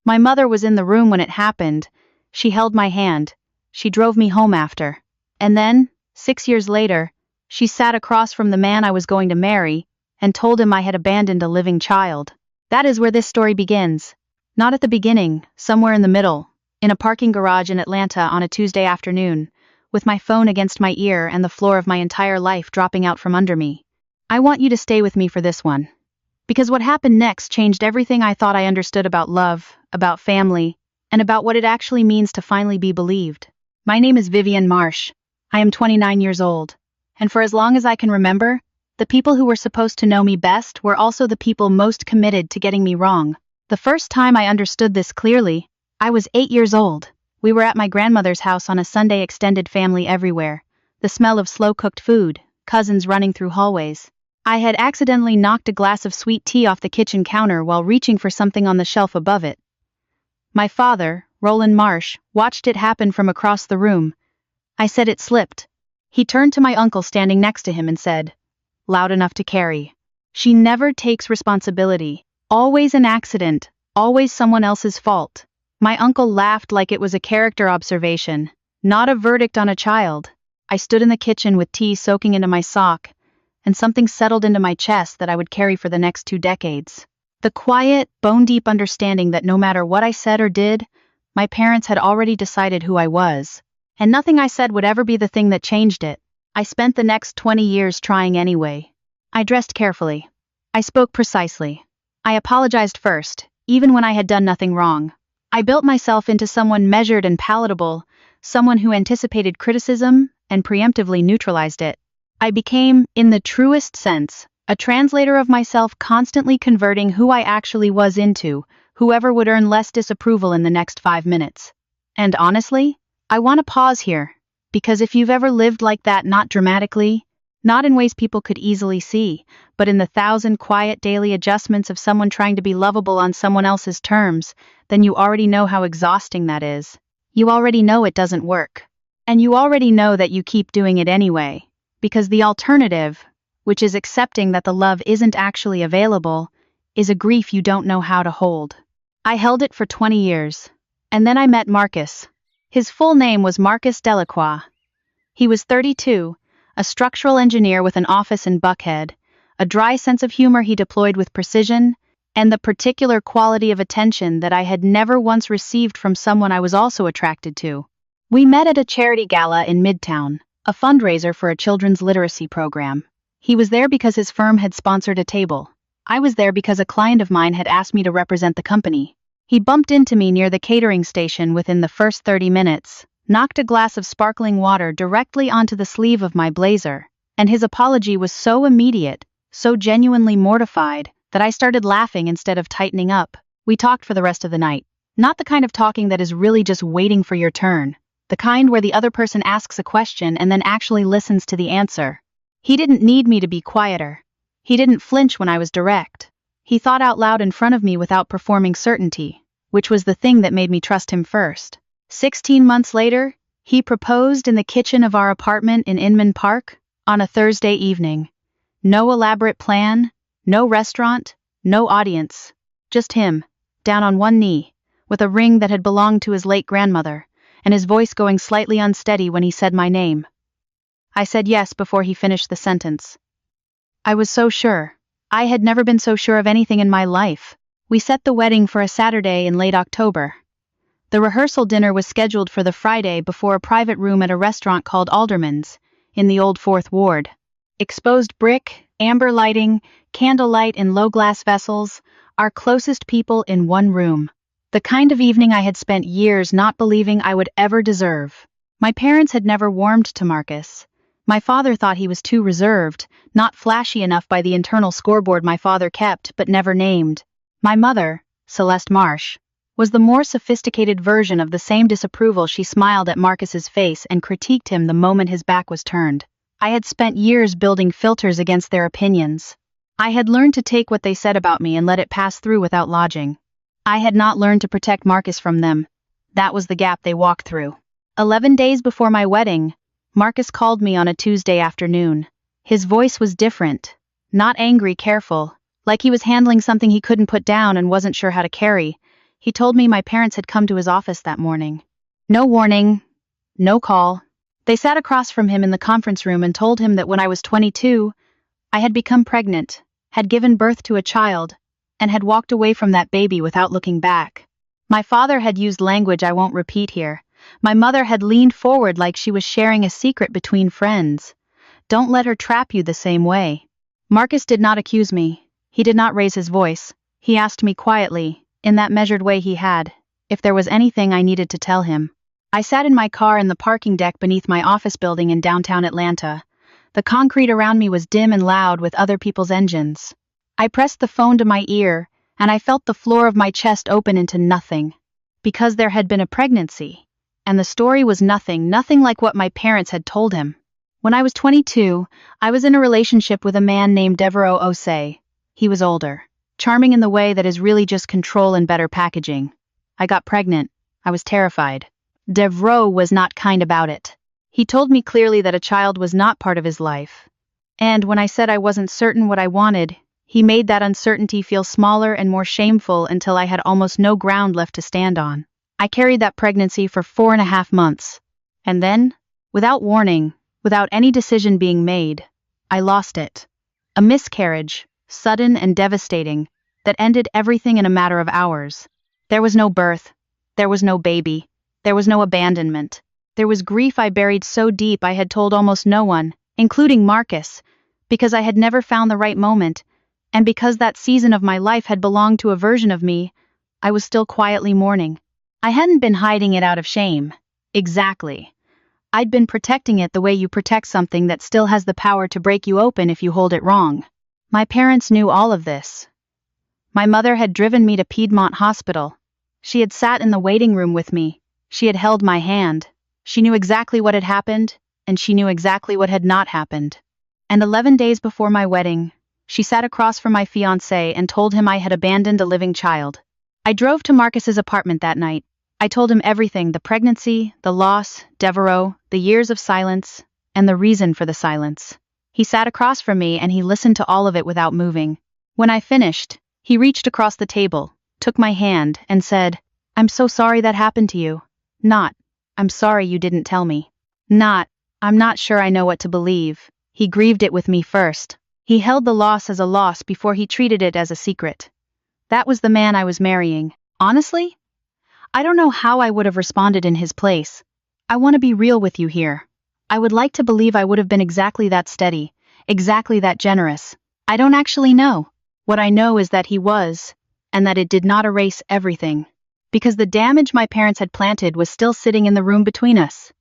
My mother was in the room when it happened. She held my hand. She drove me home after. And then, 6 years later, she sat across from the man I was going to marry and told him I had abandoned a living child. That is where this story begins. Not at the beginning, somewhere in the middle, in a parking garage in Atlanta on a Tuesday afternoon, with my phone against my ear and the floor of my entire life dropping out from under me. I want you to stay with me for this one. Because what happened next changed everything I thought I understood about love, about family, and about what it actually means to finally be believed. My name is Vivian Marsh. I am 29 years old. And for as long as I can remember, the people who were supposed to know me best were also the people most committed to getting me wrong. The first time I understood this clearly, I was 8 years old. We were at my grandmother's house on a Sunday, extended family everywhere. The smell of slow-cooked food, cousins running through hallways. I had accidentally knocked a glass of sweet tea off the kitchen counter while reaching for something on the shelf above it. My father, Roland Marsh, watched it happen from across the room. I said it slipped. He turned to my uncle standing next to him and said, "Loud enough to carry. She never takes responsibility. Always an accident, always someone else's fault." My uncle laughed like it was a character observation, not a verdict on a child. I stood in the kitchen with tea soaking into my sock, and something settled into my chest that I would carry for the next 2 decades. The quiet, bone-deep understanding that no matter what I said or did, my parents had already decided who I was, and nothing I said would ever be the thing that changed it. I spent the next 20 years trying anyway. I dressed carefully. I spoke precisely. I apologized first, even when I had done nothing wrong. I built myself into someone measured and palatable, someone who anticipated criticism and preemptively neutralized it. I became, in the truest sense, a translator of myself, constantly converting who I actually was into whoever would earn less disapproval in the next 5 minutes. And honestly, I want to pause here, because if you've ever lived like that, not dramatically, not in ways people could easily see, but in the 1,000 quiet daily adjustments of someone trying to be lovable on someone else's terms, then you already know how exhausting that is. You already know it doesn't work. And you already know that you keep doing it anyway. Because the alternative, which is accepting that the love isn't actually available, is a grief you don't know how to hold. I held it for 20 years. And then I met Marcus. His full name was Marcus Delacroix. He was 32, a structural engineer with an office in Buckhead, a dry sense of humor he deployed with precision, and the particular quality of attention that I had never once received from someone I was also attracted to. We met at a charity gala in Midtown, a fundraiser for a children's literacy program. He was there because his firm had sponsored a table. I was there because a client of mine had asked me to represent the company. He bumped into me near the catering station within the first 30 minutes, knocked a glass of sparkling water directly onto the sleeve of my blazer, and his apology was so immediate, so genuinely mortified, that I started laughing instead of tightening up. We talked for the rest of the night. Not the kind of talking that is really just waiting for your turn. The kind where the other person asks a question and then actually listens to the answer. He didn't need me to be quieter. He didn't flinch when I was direct. He thought out loud in front of me without performing certainty, which was the thing that made me trust him first. 16 months later, he proposed in the kitchen of our apartment in Inman Park on a Thursday evening. No elaborate plan, no restaurant, no audience. Just him, down on one knee, with a ring that had belonged to his late grandmother, and his voice going slightly unsteady when he said my name. I said yes before he finished the sentence. I was so sure. I had never been so sure of anything in my life. We set the wedding for a Saturday in late October. The rehearsal dinner was scheduled for the Friday before a private room at a restaurant called Alderman's, in the old Fourth Ward. Exposed brick, amber lighting, candlelight in low-glass vessels, our closest people in one room. The kind of evening I had spent years not believing I would ever deserve. My parents had never warmed to Marcus. My father thought he was too reserved, not flashy enough by the internal scoreboard my father kept but never named. My mother, Celeste Marsh, was the more sophisticated version of the same disapproval. She smiled at Marcus's face and critiqued him the moment his back was turned. I had spent years building filters against their opinions. I had learned to take what they said about me and let it pass through without lodging. I had not learned to protect Marcus from them. That was the gap they walked through. 11 days before my wedding, Marcus called me on a Tuesday afternoon. His voice was different. Not angry, careful, like he was handling something he couldn't put down and wasn't sure how to carry. He told me my parents had come to his office that morning. No warning, no call. They sat across from him in the conference room and told him that when I was 22, I had become pregnant, had given birth to a child, and had walked away from that baby without looking back. My father had used language I won't repeat here. My mother had leaned forward like she was sharing a secret between friends. Don't let her trap you the same way. Marcus did not accuse me. He did not raise his voice. He asked me quietly, in that measured way he had, if there was anything I needed to tell him. I sat in my car in the parking deck beneath my office building in downtown Atlanta. The concrete around me was dim and loud with other people's engines. I pressed the phone to my ear, and I felt the floor of my chest open into nothing. Because there had been a pregnancy, and the story was nothing like what my parents had told him. When I was 22, I was in a relationship with a man named Devereaux Osei. He was older, charming in the way that is really just control and better packaging. I got pregnant. I was terrified. Devereaux was not kind about it. He told me clearly that a child was not part of his life. And when I said I wasn't certain what I wanted, he made that uncertainty feel smaller and more shameful until I had almost no ground left to stand on. I carried that pregnancy for 4.5 months. And then, without warning, without any decision being made, I lost it. A miscarriage, sudden and devastating, that ended everything in a matter of hours. There was no birth. There was no baby. There was no abandonment. There was grief I buried so deep I had told almost no one, including Marcus, because I had never found the right moment, and because that season of my life had belonged to a version of me, I was still quietly mourning. I hadn't been hiding it out of shame. Exactly. I'd been protecting it the way you protect something that still has the power to break you open if you hold it wrong. My parents knew all of this. My mother had driven me to Piedmont Hospital. She had sat in the waiting room with me. She had held my hand. She knew exactly what had happened, and she knew exactly what had not happened. And 11 days before my wedding, she sat across from my fiancé and told him I had abandoned a living child. I drove to Marcus's apartment that night. I told him everything: the pregnancy, the loss, Devereaux, the years of silence, and the reason for the silence. He sat across from me and he listened to all of it without moving. When I finished, he reached across the table, took my hand, and said, "I'm so sorry that happened to you. Not, I'm sorry you didn't tell me. Not, I'm not sure I know what to believe." He grieved it with me first. He held the loss as a loss before he treated it as a secret. That was the man I was marrying. Honestly, I don't know how I would have responded in his place. I want to be real with you here. I would like to believe I would have been exactly that steady, exactly that generous. I don't actually know. What I know is that he was, and that it did not erase everything. Because the damage my parents had planted was still sitting in the room between us.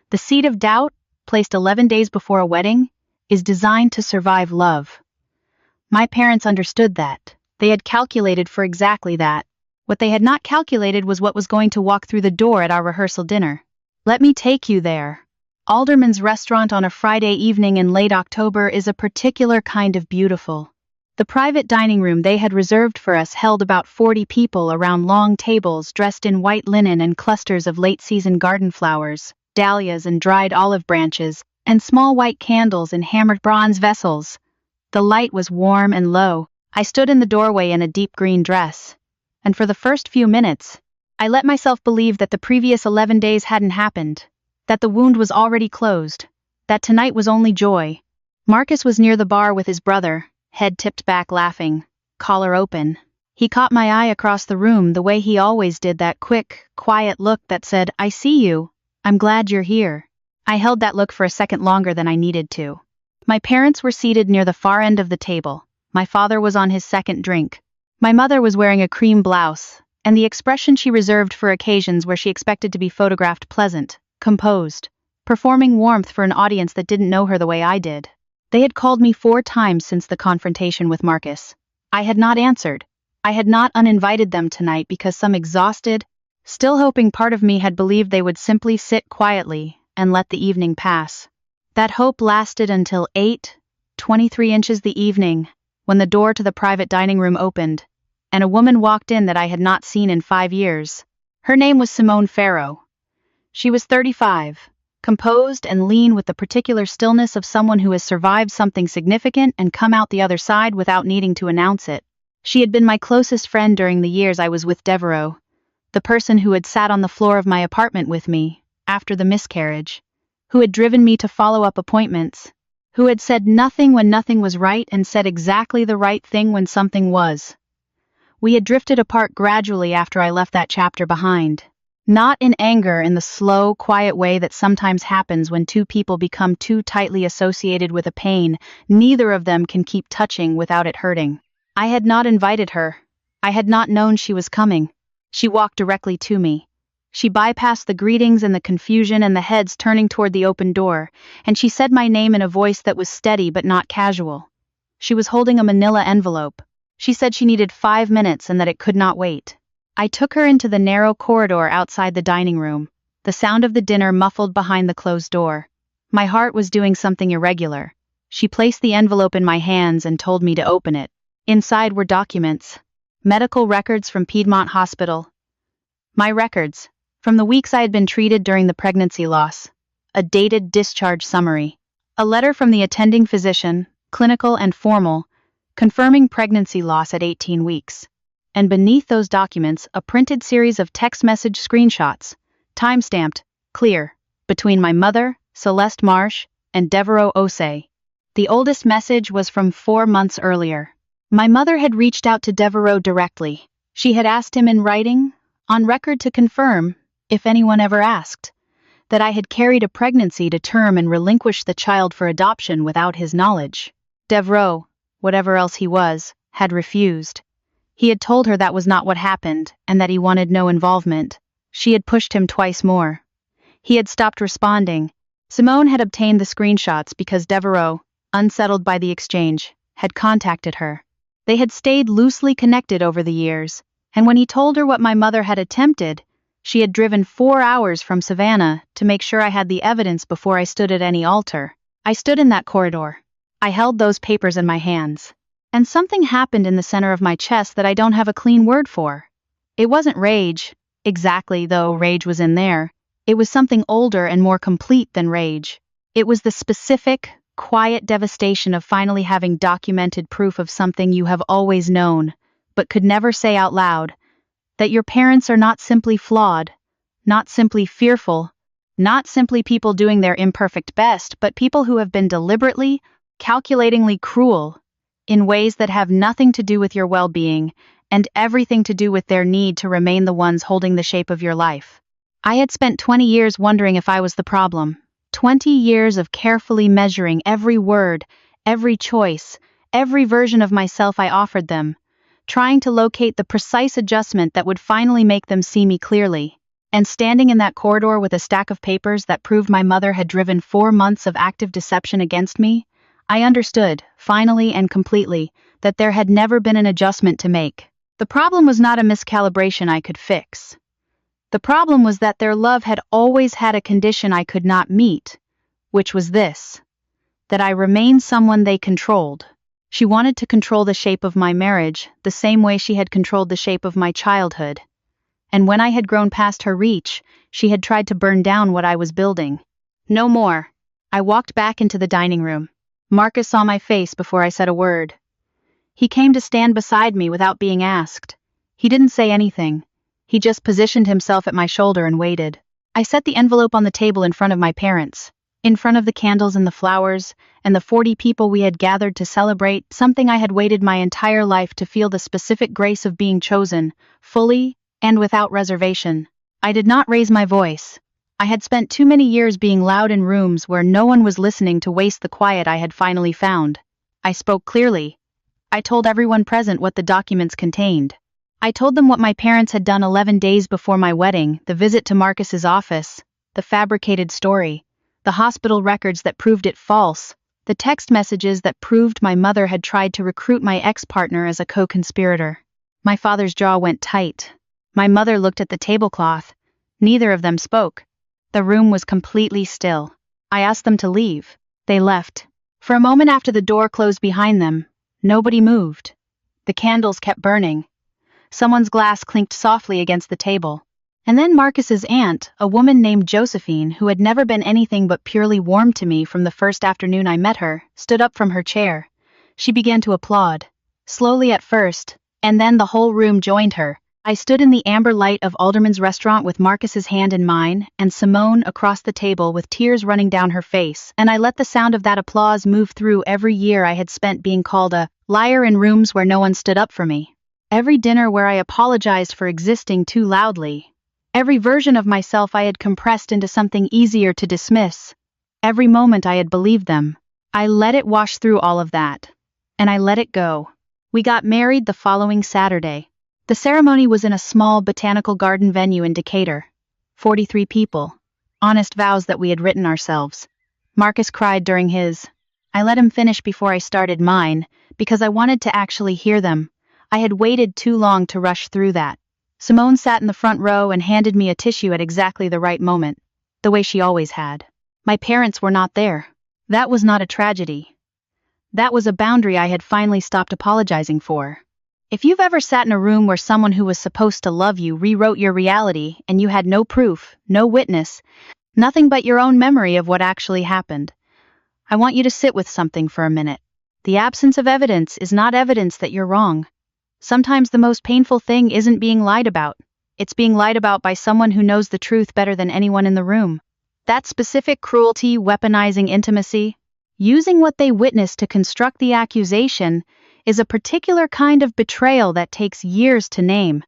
The seed of doubt, placed 11 days before a wedding, is designed to survive love. My parents understood that. They had calculated for exactly that. What they had not calculated was what was going to walk through the door at our rehearsal dinner. Let me take you there. Alderman's Restaurant on a Friday evening in late October is a particular kind of beautiful. The private dining room they had reserved for us held about 40 people around long tables dressed in white linen and clusters of late-season garden flowers, dahlias and dried olive branches, and small white candles in hammered bronze vessels. The light was warm and low. I stood in the doorway in a deep green dress. And for the first few minutes, I let myself believe that the previous 11 days hadn't happened, that the wound was already closed, that tonight was only joy. Marcus was near the bar with his brother, head tipped back laughing, collar open. He caught my eye across the room the way he always did, that quick, quiet look that said, "I see you. I'm glad you're here." I held that look for a second longer than I needed to. My parents were seated near the far end of the table. My father was on his second drink. My mother was wearing a cream blouse, and the expression she reserved for occasions where she expected to be photographed pleasant, composed, performing warmth for an audience that didn't know her the way I did. They had called me 4 times since the confrontation with Marcus. I had not answered. I had not uninvited them tonight because some exhausted, still hoping part of me had believed they would simply sit quietly and let the evening pass. That hope lasted until 8:23 inches the evening, when the door to the private dining room opened, and a woman walked in that I had not seen in 5 years. Her name was Simone Farrow. She was 35. Composed and lean with the particular stillness of someone who has survived something significant and come out the other side without needing to announce it. She had been my closest friend during the years I was with Devereaux, the person who had sat on the floor of my apartment with me after the miscarriage, who had driven me to follow up appointments, who had said nothing when nothing was right and said exactly the right thing when something was. We had drifted apart gradually after I left that chapter behind. Not in anger, in the slow, quiet way that sometimes happens when two people become too tightly associated with a pain neither of them can keep touching without it hurting. I had not invited her. I had not known she was coming. She walked directly to me. She bypassed the greetings and the confusion and the heads turning toward the open door, and she said my name in a voice that was steady but not casual. She was holding a manila envelope. She said she needed 5 minutes and that it could not wait. I took her into the narrow corridor outside the dining room, the sound of the dinner muffled behind the closed door. My heart was doing something irregular. She placed the envelope in my hands and told me to open it. Inside were documents. Medical records from Piedmont Hospital. My records, from the weeks I had been treated during the pregnancy loss. A dated discharge summary. A letter from the attending physician, clinical and formal, confirming pregnancy loss at 18 weeks. And beneath those documents, a printed series of text message screenshots, time-stamped, clear, between my mother, Celeste Marsh, and Devereaux Osei. The oldest message was from 4 months earlier. My mother had reached out to Devereaux directly. She had asked him in writing, on record to confirm, if anyone ever asked, that I had carried a pregnancy to term and relinquished the child for adoption without his knowledge. Devereaux, whatever else he was, had refused. He had told her that was not what happened, and that he wanted no involvement. She had pushed him twice more. He had stopped responding. Simone had obtained the screenshots because Devereaux, unsettled by the exchange, had contacted her. They had stayed loosely connected over the years, and when he told her what my mother had attempted, she had driven 4 hours from Savannah to make sure I had the evidence before I stood at any altar. I stood in that corridor. I held those papers in my hands. And something happened in the center of my chest that I don't have a clean word for. It wasn't rage, exactly, though rage was in there. It was something older and more complete than rage. It was the specific, quiet devastation of finally having documented proof of something you have always known, but could never say out loud, that your parents are not simply flawed, not simply fearful, not simply people doing their imperfect best, but people who have been deliberately, calculatingly cruel, in ways that have nothing to do with your well-being, and everything to do with their need to remain the ones holding the shape of your life. I had spent 20 years wondering if I was the problem. 20 years of carefully measuring every word, every choice, every version of myself I offered them, trying to locate the precise adjustment that would finally make them see me clearly. And standing in that corridor with a stack of papers that proved my mother had driven 4 months of active deception against me, I understood, finally and completely, that there had never been an adjustment to make. The problem was not a miscalibration I could fix. The problem was that their love had always had a condition I could not meet, which was this: that I remain someone they controlled. She wanted to control the shape of my marriage, the same way she had controlled the shape of my childhood. And when I had grown past her reach, she had tried to burn down what I was building. No more. I walked back into the dining room. Marcus saw my face before I said a word. He came to stand beside me without being asked. He didn't say anything. He just positioned himself at my shoulder and waited. I set the envelope on the table in front of my parents, in front of the candles and the flowers, and the 40 people we had gathered to celebrate something I had waited my entire life to feel the specific grace of being chosen, fully and without reservation. I did not raise my voice. I had spent too many years being loud in rooms where no one was listening to waste the quiet I had finally found. I spoke clearly. I told everyone present what the documents contained. I told them what my parents had done 11 days before my wedding, the visit to Marcus's office, the fabricated story, the hospital records that proved it false, the text messages that proved my mother had tried to recruit my ex-partner as a co-conspirator. My father's jaw went tight. My mother looked at the tablecloth. Neither of them spoke. The room was completely still. I asked them to leave. They left. For a moment after the door closed behind them, nobody moved. The candles kept burning. Someone's glass clinked softly against the table. And then Marcus's aunt, a woman named Josephine, who had never been anything but purely warm to me from the first afternoon I met her, stood up from her chair. She began to applaud. Slowly at first, And then the whole room joined her. I stood in the amber light of Alderman's restaurant with Marcus's hand in mine, and Simone across the table with tears running down her face, and I let the sound of that applause move through every year I had spent being called a liar in rooms where no one stood up for me. Every dinner where I apologized for existing too loudly. Every version of myself I had compressed into something easier to dismiss. Every moment I had believed them. I let it wash through all of that. And I let it go. We got married the following Saturday. The ceremony was in a small botanical garden venue in Decatur. 43 people. Honest vows that we had written ourselves. Marcus cried during his. I let him finish before I started mine, because I wanted to actually hear them. I had waited too long to rush through that. Simone sat in the front row and handed me a tissue at exactly the right moment, the way she always had. My parents were not there. That was not a tragedy. That was a boundary I had finally stopped apologizing for. If you've ever sat in a room where someone who was supposed to love you rewrote your reality and you had no proof, no witness, nothing but your own memory of what actually happened, I want you to sit with something for a minute. The absence of evidence is not evidence that you're wrong. Sometimes the most painful thing isn't being lied about. It's being lied about by someone who knows the truth better than anyone in the room. That specific cruelty, weaponizing intimacy, using what they witnessed to construct the accusation, is a particular kind of betrayal that takes years to name.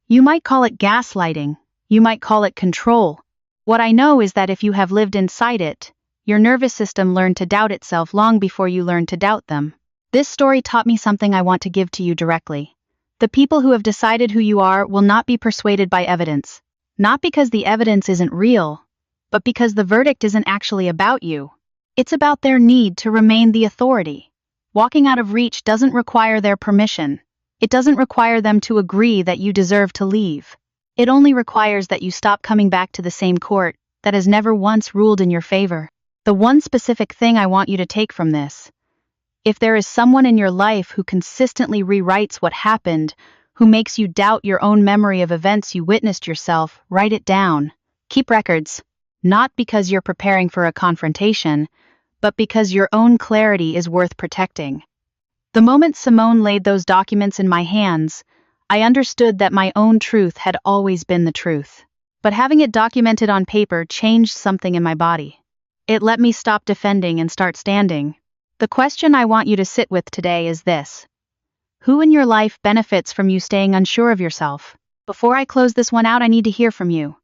You might call it gaslighting. You might call it control. What I know is that if you have lived inside it, your nervous system learned to doubt itself long before you learned to doubt them. This story taught me something I want to give to you directly. The people who have decided who you are will not be persuaded by evidence. Not because the evidence isn't real, but because the verdict isn't actually about you. It's about their need to remain the authority. Walking out of reach doesn't require their permission. It doesn't require them to agree that you deserve to leave. It only requires that you stop coming back to the same court that has never once ruled in your favor. The one specific thing I want you to take from this: if there is someone in your life who consistently rewrites what happened, who makes you doubt your own memory of events you witnessed yourself, write it down. Keep records. Not because you're preparing for a confrontation, but because your own clarity is worth protecting. The moment Simone laid those documents in my hands, I understood that my own truth had always been the truth. But having it documented on paper changed something in my body. It let me stop defending and start standing. The question I want you to sit with today is this: who in your life benefits from you staying unsure of yourself? Before I close this one out, I need to hear from you.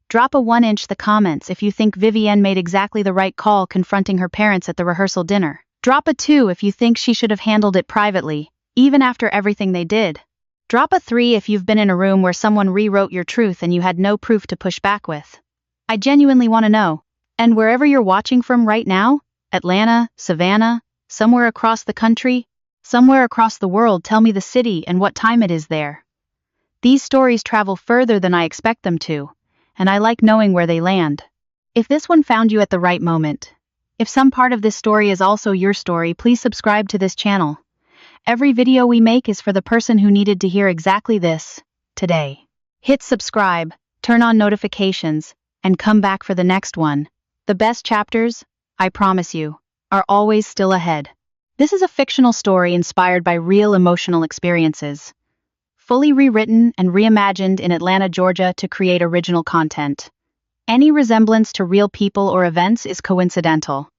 Drop a 1-inch the comments if you think Vivienne made exactly the right call confronting her parents at the rehearsal dinner. Drop a 2 if you think she should have handled it privately, even after everything they did. Drop a 3 if you've been in a room where someone rewrote your truth and you had no proof to push back with. I genuinely want to know. And wherever you're watching from right now, Atlanta, Savannah, somewhere across the country, somewhere across the world, tell me the city and what time it is there. These stories travel further than I expect them to, and I like knowing where they land. If this one found you at the right moment, if some part of this story is also your story, please subscribe to this channel. Every video we make is for the person who needed to hear exactly this, today. Hit subscribe, turn on notifications, and come back for the next one. The best chapters, I promise you, are always still ahead. This is a fictional story inspired by real emotional experiences, fully rewritten and reimagined in Atlanta, Georgia to create original content. Any resemblance to real people or events is coincidental.